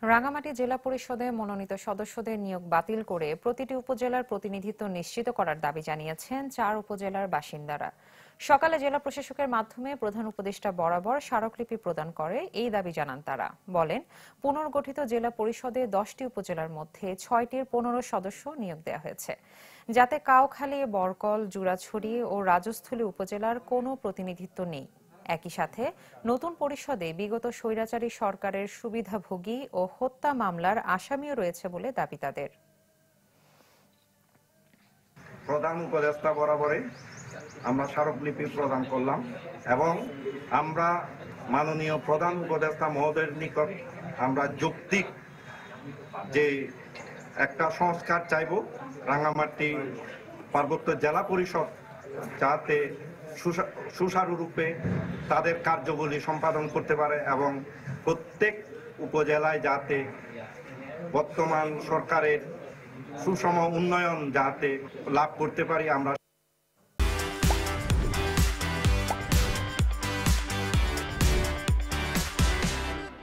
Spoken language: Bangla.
রাঙ্গামাটি জেলা পরিষদে মনোনীত সদস্যদের নিয়োগ বাতিল করে প্রতিটি উপজেলার প্রতিনিধিত্ব নিশ্চিত করার দাবি জানিয়েছেন 4 উপজেলার বাসিন্দারা। সকালে জেলা প্রশাসকের মাধ্যমে প্রধান উপদেষ্টা বরাবর স্মারকলিপি প্রদান করে এই দাবি জানান তারা। বলেন, পুনর্গঠিত জেলা পরিষদে 10টি উপজেলার মধ্যে 6টির 15 সদস্য নিয়োগ দেওয়া হয়েছে, যাতে কাউখালী, বরকল, জুরাছড়ি ও রাজস্থলী উপজেলার কোনো প্রতিনিধিত্ব নেই। একই সাথে নতুন পরিষদে বিগত স্বৈরাচারী সরকারের সুবিধাভোগী ও হত্যা মামলার আসামিও রয়েছে বলে দাবি তাদের। প্রধান উপদেষ্টা বরাবরই আমরা স্মারকলিপি প্রদান করলাম এবং আমরা মাননীয় প্রধান উপদেষ্টা মহোদয়ের নিকট আমরা যৌক্তিক যে একটা সংস্কার চাইব, রাঙ্গামাটি পার্বত্য জেলা পরিষদ যাতে সুচারুরূপে তাদের কার্যবলী সম্পাদন করতে পারে এবং প্রত্যেক উপজেলায় যাতে বর্তমান সরকারের সুষম উন্নয়ন যাতে লাভ করতে পারি আমরা